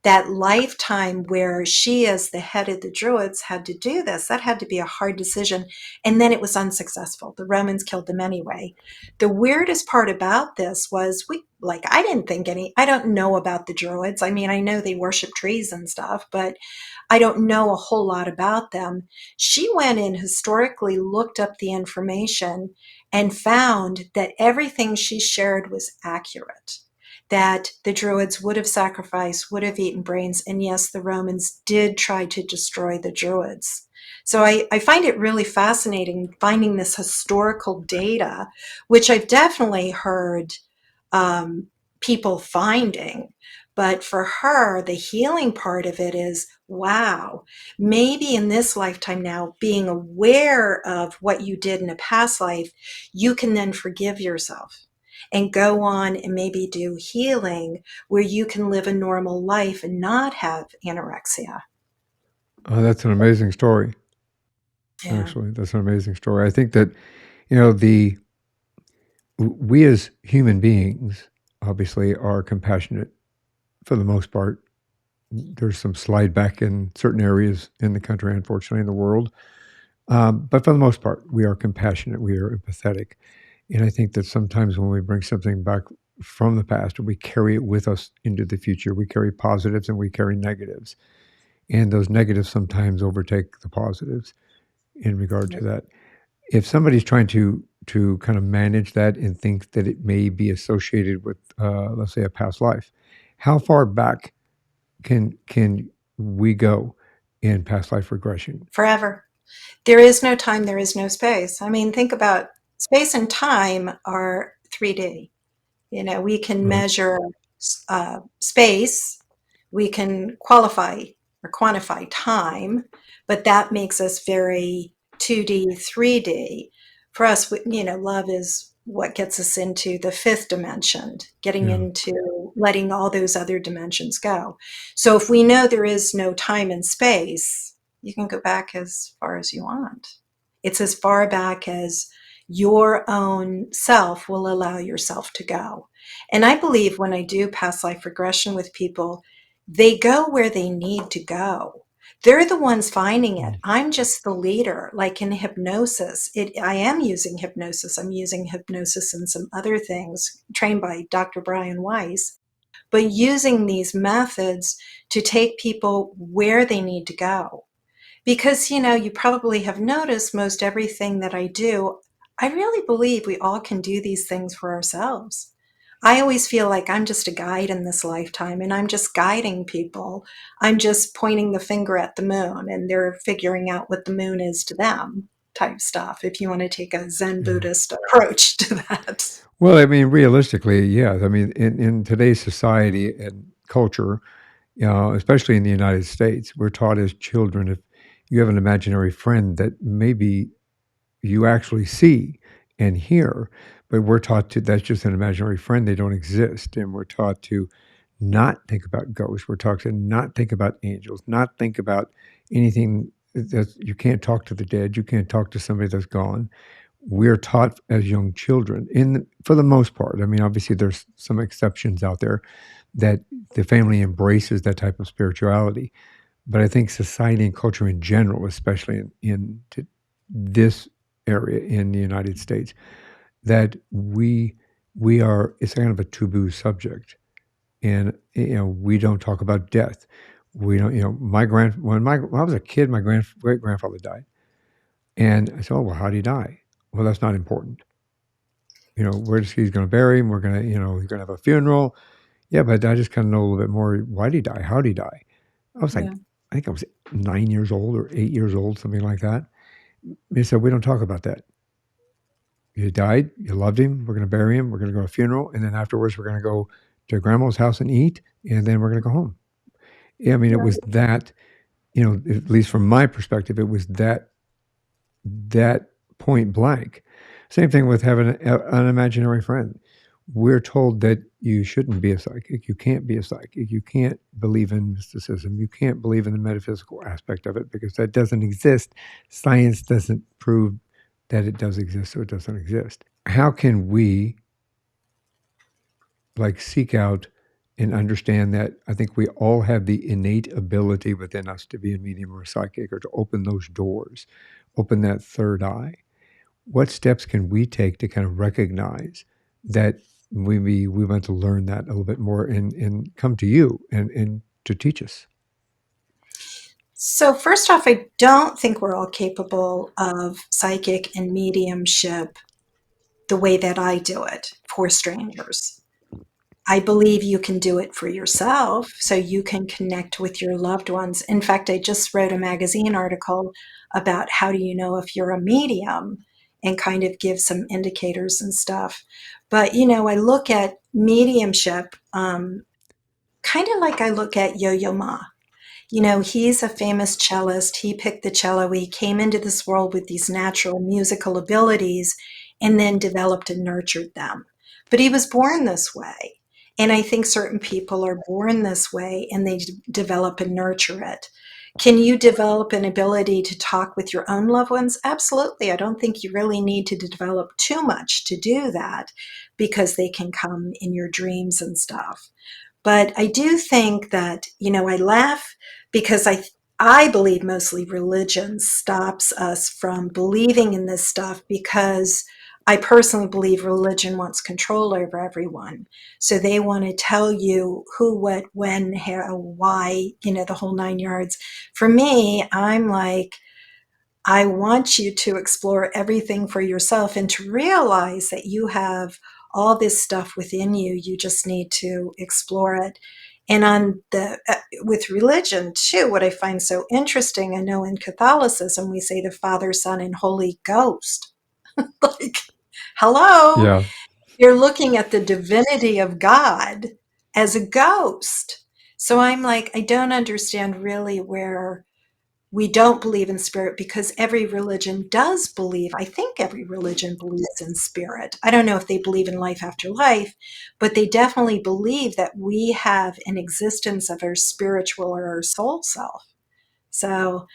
that lifetime where she, as the head of the Druids, had to do this, that had to be a hard decision. And then it was unsuccessful. The Romans killed them anyway. The weirdest part about this was I didn't think I don't know about the Druids. I mean, I know they worship trees and stuff, but I don't know a whole lot about them. She went in historically, looked up the information, and found that everything she shared was accurate. That the Druids would have sacrificed, would have eaten brains, and yes, the Romans did try to destroy the Druids. So I find it really fascinating finding this historical data, which I've definitely heard people finding. But for her, the healing part of it is wow, maybe in this lifetime now, being aware of what you did in a past life, you can then forgive yourself and go on and maybe do healing where you can live a normal life and not have anorexia. That's an amazing story. Yeah, Actually, that's an amazing story. I think that you know the we as human beings obviously are compassionate for the most part. There's some slide back in certain areas in the country, unfortunately, in the world. But for the most part, we are compassionate, we are empathetic. And I think that sometimes when we bring something back from the past, we carry it with us into the future. We carry positives and we carry negatives. And those negatives sometimes overtake the positives in regard to that. If somebody's trying to kind of manage that and think that it may be associated with, let's say, a past life, how far back can we go in past life regression? forever. There is no time, there is no space. I mean, think about space and time are 3D. We can Right. measure space, we can qualify or quantify time, but that makes us very 2D, 3D. For us, love is what gets us into the fifth dimension, getting Yeah. into letting all those other dimensions go. So if we know there is no time and space, you can go back as far as you want. It's as far back as your own self will allow yourself to go. And I believe when I do past life regression with people, they go where they need to go. They're the ones finding it. Mm. I'm just the leader. Like in hypnosis, I am using hypnosis. I'm using hypnosis and some other things trained by Dr. Brian Weiss, but using these methods to take people where they need to go. Because, you probably have noticed most everything that I do, I really believe we all can do these things for ourselves. I always feel like I'm just a guide in this lifetime and I'm just guiding people. I'm just pointing the finger at the moon and they're figuring out what the moon is to them, type stuff, if you want to take a Zen Yeah. Buddhist approach to that. Well, I mean, realistically, yeah. I mean, in today's society and culture, especially in the United States, we're taught as children if you have an imaginary friend that maybe you actually see and hear, but we're taught to that's just an imaginary friend. They don't exist, and we're taught to not think about ghosts. We're taught to not think about angels, not think about anything that you can't talk to the dead. You can't talk to somebody that's gone. We're taught as young children, for the most part. I mean, obviously, there's some exceptions out there that the family embraces that type of spirituality. But I think society and culture in general, especially in this area in the United States, that we are it's kind of a taboo subject, and we don't talk about death. We don't. My grand when I was a kid, my great grandfather died, and I said, "Oh well, how did he die?" Well, that's not important. He's going to bury him. We're going to he's going to have a funeral. Yeah, but I just kind of know a little bit more. Why did he die? How did he die? I was like, Yeah. I think I was 9 years old or 8 years old, something like that. They said, we don't talk about that. He died. You loved him. We're going to bury him. We're going to go to a funeral. And then afterwards, we're going to go to grandma's house and eat. And then we're going to go home. Yeah, I mean, it was that, at least from my perspective, it was that point blank. Same thing with having an imaginary friend. We're told that you shouldn't be a psychic. You can't be a psychic. You can't believe in mysticism. You can't believe in the metaphysical aspect of it because that doesn't exist. Science doesn't prove that it does exist, so it doesn't exist. How can we seek out and understand that I think we all have the innate ability within us to be a medium or a psychic or to open those doors, open that third eye. What steps can we take to kind of recognize that we want to learn that a little bit more and come to you and to teach us? So, first off, I don't think we're all capable of psychic and mediumship the way that I do it for strangers. I believe you can do it for yourself so you can connect with your loved ones. In fact, I just wrote a magazine article about how do you know if you're a medium and kind of give some indicators and stuff. But, I look at mediumship kind of like I look at Yo Yo Ma. He's a famous cellist. He picked the cello. He came into this world with these natural musical abilities and then developed and nurtured them. But he was born this way. And I think certain people are born this way and they develop and nurture it. Can you develop an ability to talk with your own loved ones? Absolutely. I don't think you really need to develop too much to do that because they can come in your dreams and stuff. But I do think that, I laugh because I believe mostly religion stops us from believing in this stuff because I personally believe religion wants control over everyone. So they want to tell you who, what, when, how, why, the whole nine yards. For me, I'm like, I want you to explore everything for yourself and to realize that you have all this stuff within you. You just need to explore it. And on the with religion too, what I find so interesting, I know in Catholicism we say the Father, Son, and Holy Ghost. Like, hello, Yeah, you're looking at the divinity of God as a ghost. So I'm like, I don't understand really where we don't believe in spirit because every religion does believe, I think every religion believes in spirit. I don't know if they believe in life after life, but they definitely believe that we have an existence of our spiritual or our soul self. So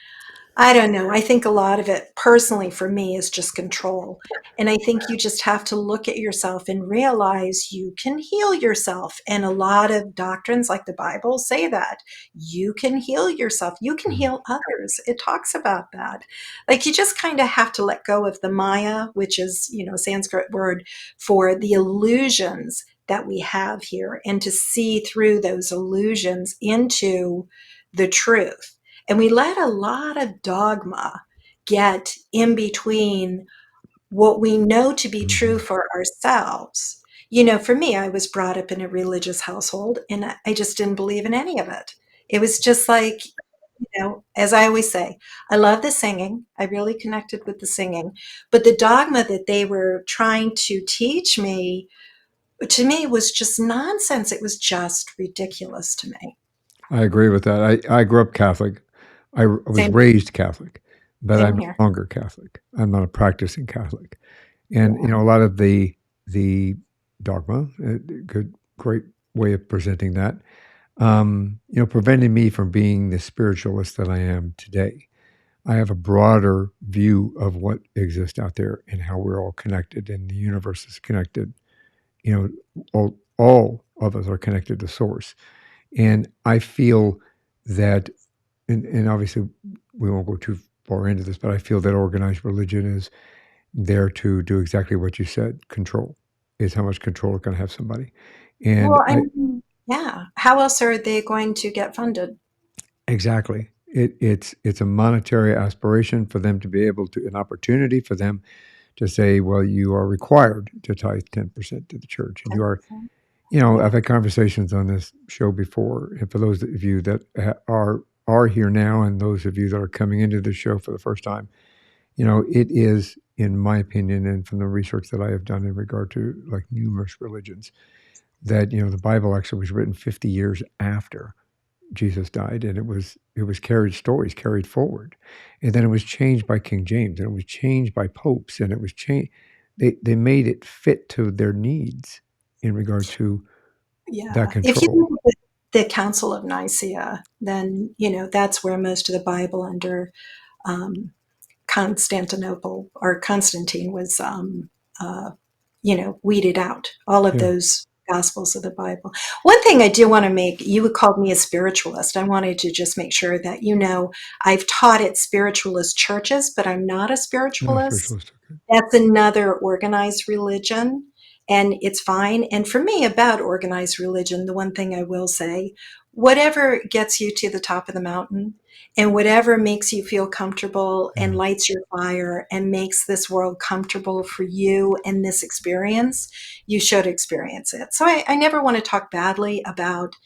I don't know. I think a lot of it, personally, for me, is just control. And I think you just have to look at yourself and realize you can heal yourself. And a lot of doctrines, like the Bible, say that you can heal yourself, you can mhm, heal others. It talks about that. Like you just kind of have to let go of the Maya, which is, a Sanskrit word for the illusions that we have here, and to see through those illusions into the truth. And we let a lot of dogma get in between what we know to be true mhm. for ourselves. For me, I was brought up in a religious household and I just didn't believe in any of it. It was just like, as I always say, I love the singing. I really connected with the singing. But the dogma that they were trying to teach me, to me, was just nonsense. It was just ridiculous to me. I agree with that. I grew up Catholic. I was Same, raised Catholic, but same I'm no here. longer Catholic. I'm not a practicing Catholic. And Yeah. a lot of the dogma, good great way of presenting that, prevented me from being the spiritualist that I am today. I have a broader view of what exists out there and how we're all connected and the universe is connected. You all of us are connected to source. And I feel that, and obviously we won't go too far into this, but I feel that organized religion is there to do exactly what you said. Control is how much control it can have somebody. And Well, I mean, yeah. How else are they going to get funded? exactly, it's a monetary aspiration for them to be able to, an opportunity for them to say, well, you are required to tithe 10% to the church, and you are. 10%? I've Yeah. had conversations on this show before, and for those of you that are here now, and those of you that are coming into the show for the first time, it is, in my opinion, and from the research that I have done in regard to like numerous religions, that the Bible actually was written 50 years after Jesus died, and it was carried stories carried forward, and then it was changed by King James, and it was changed by popes, and it was changed. They made it fit to their needs in regard to that Yeah. If you control. look at the Council of Nicaea, then, that's where most of the Bible under um, Constantinople or Constantine was, weeded out. All of Yeah. those Gospels of the Bible. One thing I do want to make, you called me a spiritualist. I wanted to just make sure that I've taught at spiritualist churches, but I'm not a No, spiritualist. spiritualist. Okay. That's another organized religion, and it's fine. And for me, about organized religion, the one thing I will say, whatever gets you to the top of the mountain and whatever makes you feel comfortable and Yeah. lights your fire and makes this world comfortable for you and this experience, you should experience it. So I never want to talk badly about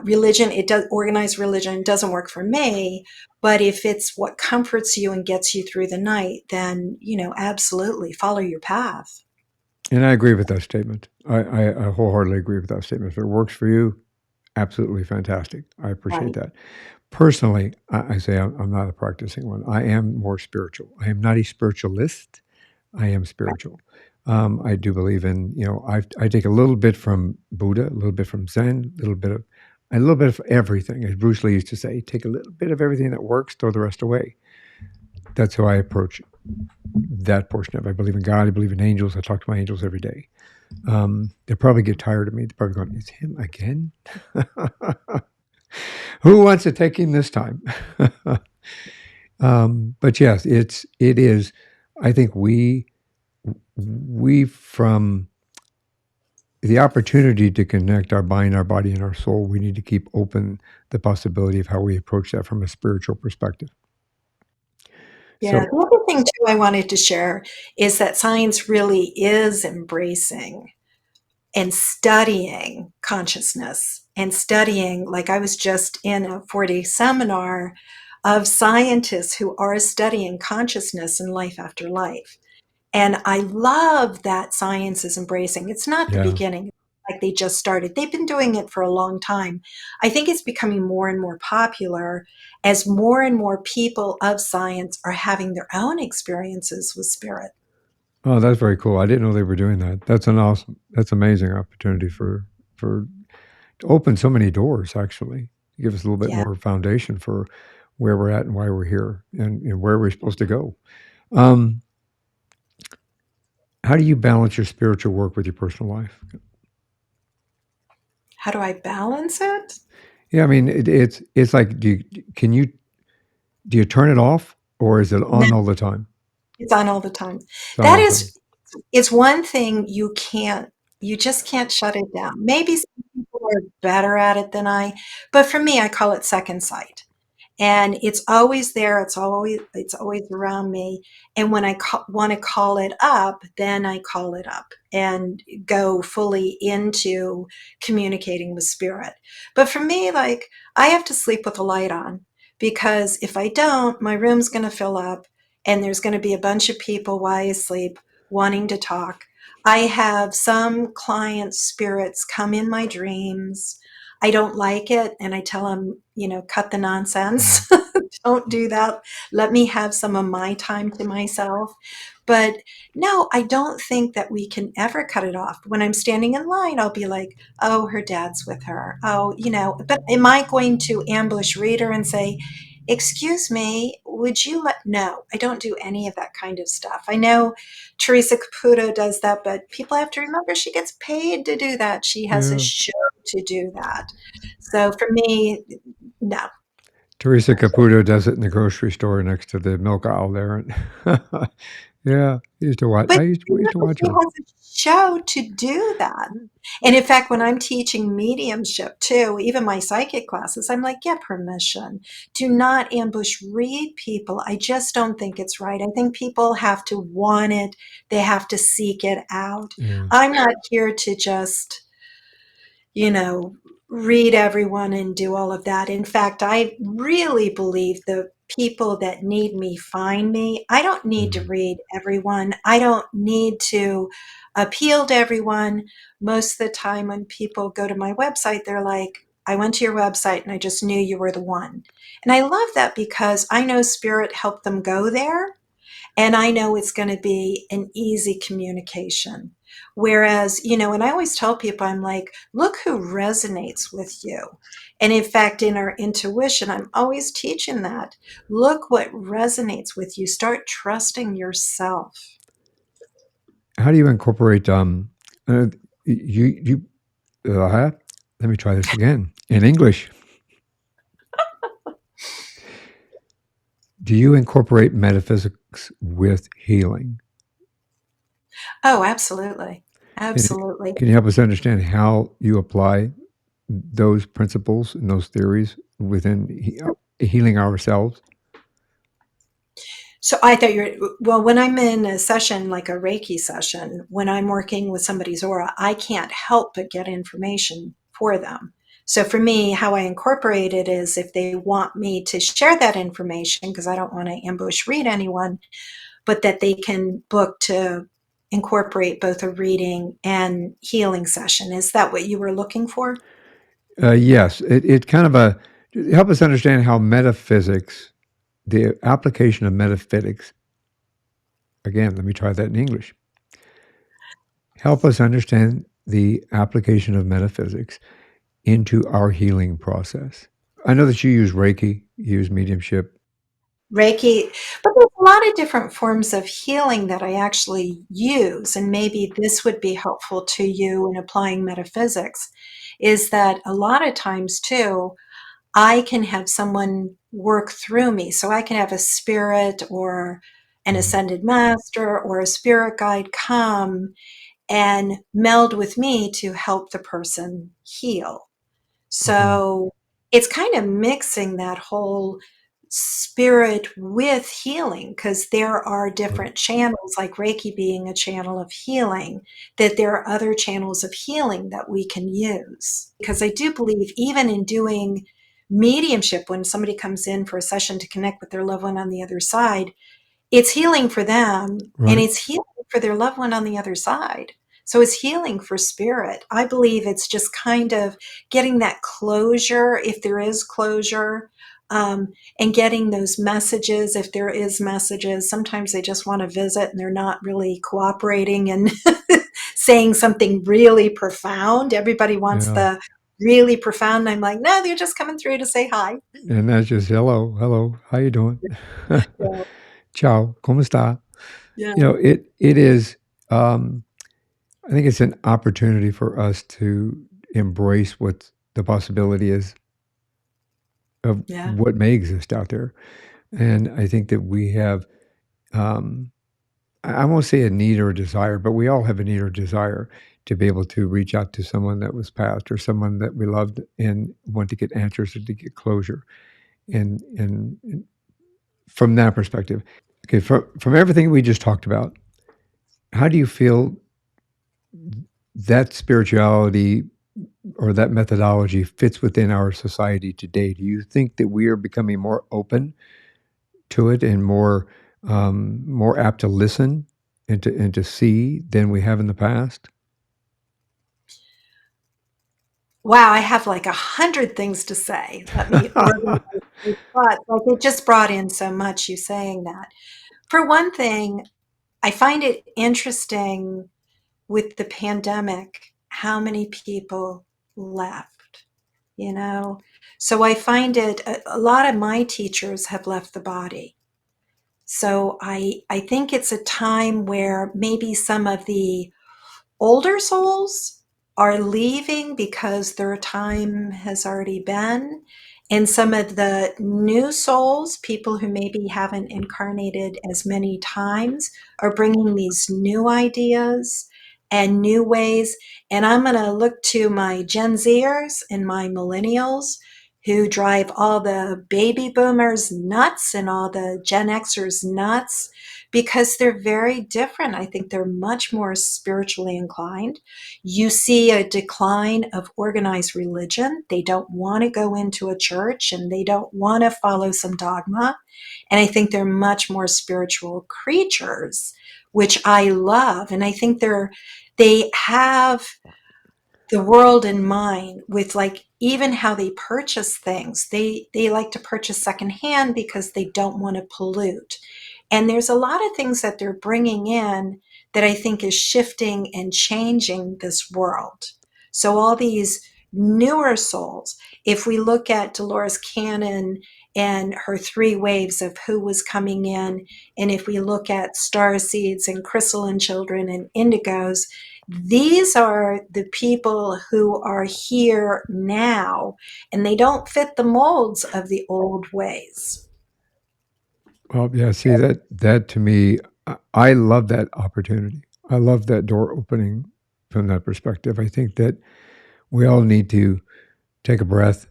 religion. It does, organized religion doesn't work for me, but if it's what comforts you and gets you through the night, then absolutely follow your path. And I agree with that statement. I wholeheartedly agree with that statement. If it works for you, absolutely fantastic. I appreciate Right. that. Personally, I say I'm not a practicing one. I am more spiritual. I am not a spiritualist. I am Right. spiritual. I do believe in, I take a little bit from Buddha, a little bit from Zen, a little bit of everything. As Bruce Lee used to say, take a little bit of everything that works, throw the rest away. That's how I approach that portion of it. I believe in God. I believe in angels. I talk to my angels every day. They probably get tired of me. They're probably going, "It's him again." Who wants to take him this time? But yes, it is. I think we from the opportunity to connect our mind, our body, and our soul, we need to keep open the possibility of how we approach that from a spiritual perspective. Yeah. So The other thing too I wanted to share is that science really is embracing and studying consciousness and studying, like I was just in a 4-day seminar of scientists who are studying consciousness and life after life. And I love that science is embracing. It's not the yeah, beginning, like they just started. They've been doing it for a long time. I think it's becoming more and more popular as more and more people of science are having their own experiences with spirit. oh, that's very cool. I didn't know they were doing that. That's amazing opportunity for to open so many doors. Actually, give us a little bit Yeah. more foundation for where we're at and why we're here and where we're supposed to go. Um, how do you balance your spiritual work with your personal life? How do I balance it? Yeah, I mean, it's like, can you do you turn it off or is it No, on all the time? it's on all the time. It's on That all the time. is, it's one thing you just can't shut it down. Maybe some people are better at it than but for me, I call it second sight. And it's always there. It's always around me. And when I want to call it up, then I call it up and go fully into communicating with spirit. But for me, like I have to sleep with the light on because if I don't, my room's going to fill up and there's going to be a bunch of people while I sleep wanting to talk. I have some client spirits come in my dreams. I don't like it. And I tell them, cut the Mm. nonsense. Don't do that. Let me have some of my time to myself. But no, I don't think that we can ever cut it off. When I'm standing in line, I'll be like, oh, her dad's with her. Oh, but am I going to ambush read her and say, excuse me, would you no, I don't do any of that kind of stuff. I know Teresa Caputo does that, but people have to remember she gets paid to do that. She has a Yeah. show to do that. So for me, no. Teresa Caputo does it in the grocery store next to the milk aisle there. Yeah, But we used to watch she her. has a show to do that. And in fact, when I'm teaching mediumship too, even my psychic classes, I'm like, get permission. Do not ambush read people. I just don't think it's right. I think people have to want it. They have to seek it out. Yeah. I'm not here to just you know, read everyone and do all of that. In fact, I really believe the people that need me find me. I don't need to Mm. read everyone. I don't need to appeal to everyone. Most of the time, when people go to my website, they're like, I went to your website and I just knew you were the one. And I love that because I know Spirit helped them go there and I know it's going to be an easy communication. Whereas, and I always tell people, I'm like, look who resonates with you. And in fact, in our intuition, I'm always teaching that. Look what resonates with you. Start trusting yourself. How do you incorporate, uh, you uh, let me try this again in English. Do you incorporate metaphysics with healing? Oh, absolutely. And Absolutely. can you help us understand how you apply those principles and those theories within healing ourselves? So I thought well, when I'm in a session, like a Reiki session, when I'm working with somebody's aura, I can't help but get information for them. So for me, how I incorporate it is if they want me to share that information, because I don't want to ambush read anyone, but that they can book to incorporate both a reading and healing session. Is that what you were looking for? Yes, it kind of help us understand how metaphysics, the application of metaphysics. Again, let me try that in English. Help us understand the application of metaphysics into our healing process. I know that you use Reiki, you use mediumship. Reiki, but there's a lot of different forms of healing that I actually use, and maybe this would be helpful to you in applying metaphysics, is that a lot of times too, I can have someone work through me. So I can have a spirit or an Mhm, ascended master or a spirit guide come and meld with me to help the person heal. mhm, So it's kind of mixing that whole spirit with healing, because there are right, different channels, like Reiki being a channel of healing, that there are other channels of healing that we can use. Because I do believe, even in doing mediumship, when somebody comes in for a session to connect with their loved one on the other side, it's healing for them and right. it's healing for their loved one on the other side. So it's healing for spirit. I believe it's just kind of getting that closure, if there is closure, and getting those messages, if there is messages. Sometimes they just want to visit and they're not really cooperating and saying something really profound. Everybody wants Yeah, the really profound. I'm like, no, they're just coming through to say hi. and that's just hello, hello, how you doing? Yeah. Ciao, ¿cómo está? Yeah. It is. Um, I think it's an opportunity for us to embrace what the possibility is of Yeah. what may exist out there, and I think that we have. Um, I won't say a need or a desire, but we all have a need or desire to be able to reach out to someone that was past or someone that we loved and want to get answers or to get closure. And from that perspective, okay, from everything we just talked about, how do you feel that spirituality or that methodology fits within our society today? Do you think that we are becoming more open to it and more apt to listen and to see than we have in the past? Wow, I have like 100 things to say. Let me organize my thoughts. Like, it just brought in so much, you saying that. For one thing, I find it interesting with the pandemic how many people left, you know? So I find it, a lot of my teachers have left the body. So I think it's a time where maybe some of the older souls are leaving because their time has already been. And some of the new souls, people who maybe haven't incarnated as many times, are bringing these new ideas and new ways. And I'm going to look to my Gen Zers and my millennials who drive all the baby boomers nuts and all the Gen Xers nuts, because they're very different. I think they're much more spiritually inclined. You see a decline of organized religion. They don't want to go into a church and they don't want to follow some dogma. And I think they're much more spiritual creatures, which I love. And I think they have the world in mind, with like even how they purchase things. They like to purchase secondhand because they don't want to pollute. And there's a lot of things that they're bringing in that I think is shifting and changing this world. So all these newer souls, if we look at Dolores Cannon and her three waves of who was coming in, and if we look at star seeds and crystalline children and indigos, These are the people who are here now, and they don't fit the molds of the old ways. Well, yeah, see that to me, I love that opportunity. I love that door opening from that perspective. I think that we all need to take a breath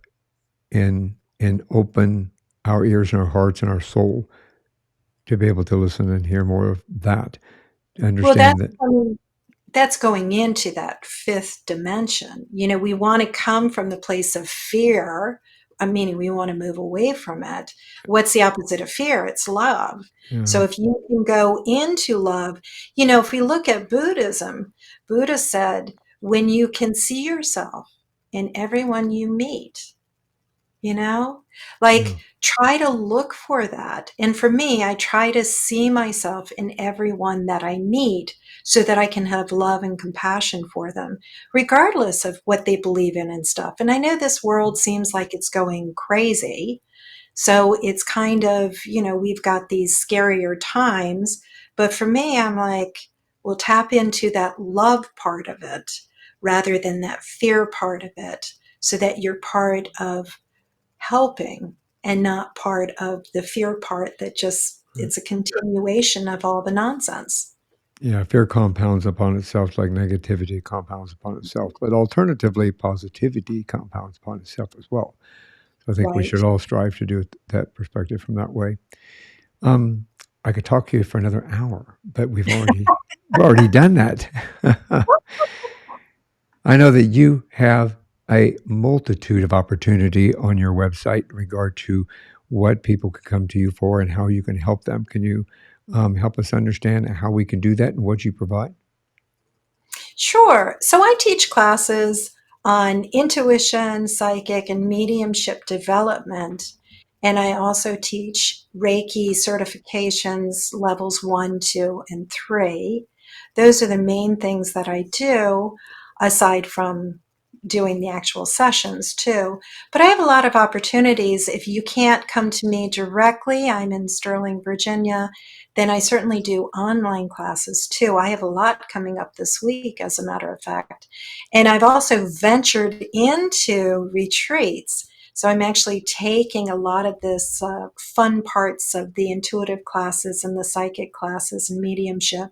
and open our ears and our hearts and our soul to be able to listen and hear more of that. To Well, understand that, that's going into that fifth dimension. We want to come from the place of fear, meaning we want to move away from it. What's the opposite of fear? It's love. yeah, So if you can go into love, if we look at Buddhism, Buddha said, when you can see yourself in everyone you meet, you know yeah, like try to look for that. And for me, I try to see myself in everyone that I meet so that I can have love and compassion for them regardless of what they believe in and stuff. And I know this world seems like it's going crazy, so it's kind of, we've got these scarier times. But for me, I'm like, we'll tap into that love part of it rather than that fear part of it, so that you're part of helping and not part of the fear part that just it's a continuation of all the nonsense. yeah. Fear compounds upon itself like negativity compounds upon itself, but alternatively, positivity compounds upon itself as well. So I think we Right. should all strive to do it that perspective from that way. Um, I could talk to you for another hour, but we've already done that. I know that you have a multitude of opportunity on your website in regard to what people can come to you for and how you can help them. Can you help us understand how we can do that and what you provide? Sure. So I teach classes on intuition, psychic, and mediumship development. And I also teach Reiki certifications levels 1, 2, and 3. Those are the main things that I do, aside from doing the actual sessions too. But I have a lot of opportunities. If you can't come to me directly, I'm in Sterling, Virginia, then I certainly do online classes too. I have a lot coming up this week, as a matter of fact. And I've also ventured into retreats. So I'm actually taking a lot of this fun parts of the intuitive classes and the psychic classes and mediumship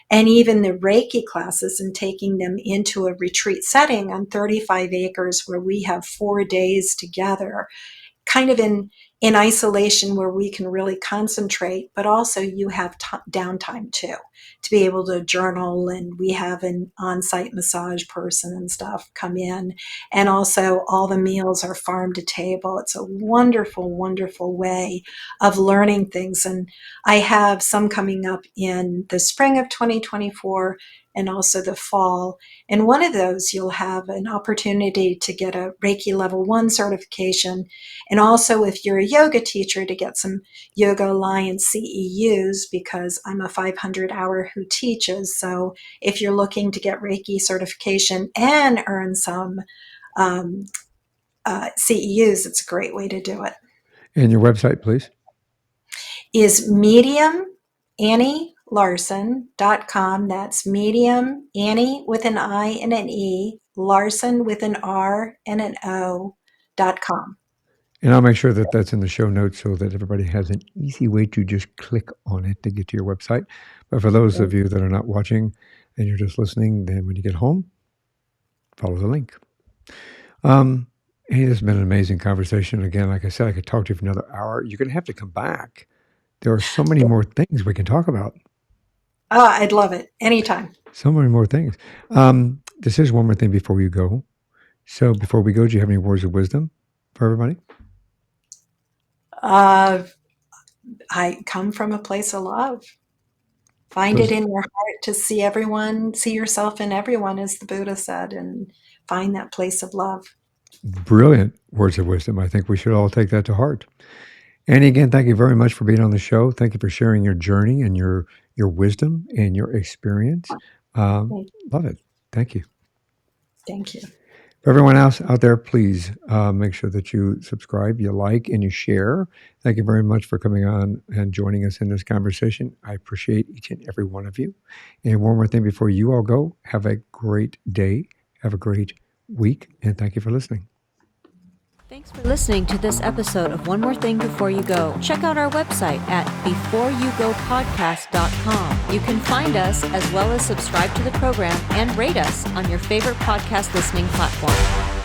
and even the Reiki classes and taking them into a retreat setting on 35 acres where we have 4 days together, kind of in isolation where we can really concentrate, but also you have downtime too to be able to journal. And we have an on-site massage person and stuff come in, and also all the meals are farm to table. It's a wonderful, wonderful way of learning things. And I have some coming up in the spring of 2024 and also the fall. And one of those, you'll have an opportunity to get a Reiki level 1 certification, and also, if you're a yoga teacher, to get some Yoga Alliance CEUs, because I'm a 500-hour who teaches. So if you're looking to get Reiki certification and earn some um, CEUs, it's a great way to do it. And your website, please. Is Medium Annie Larson.com. That's Medium Annie with an I and an E, Larson with an R and an O.com. And I'll make sure that that's in the show notes so that everybody has an easy way to just click on it to get to your website. But for those of you that are not watching and you're just listening, then when you get home, follow the link. Hey, this has been an amazing conversation. Again, like I said, I could talk to you for another hour. You're going to have to come back. There are so many more things we can talk about. I'd love it anytime. So many more things. This is one more thing before you go. So before we go, do you have any words of wisdom for everybody? Uh, I come from a place of love. Find it Those in your heart to see everyone, see yourself in everyone, as the Buddha said, and find that place of love. brilliant words of wisdom. I think we should all take that to heart. Annie, again, thank you very much for being on the show. Thank you for sharing your journey and your wisdom and your experience. Thank Love it. Thank you. thank you. For everyone else out there, please make sure that you subscribe, you like, and you share. Thank you very much for coming on and joining us in this conversation. I appreciate each and every one of you. And one more thing before you all go, have a great day, have a great week, and thank you for listening. Thanks for listening to this episode of One More Thing Before You Go. Check out our website at beforeyougopodcast.com. You can find us as well as subscribe to the program and rate us on your favorite podcast listening platform.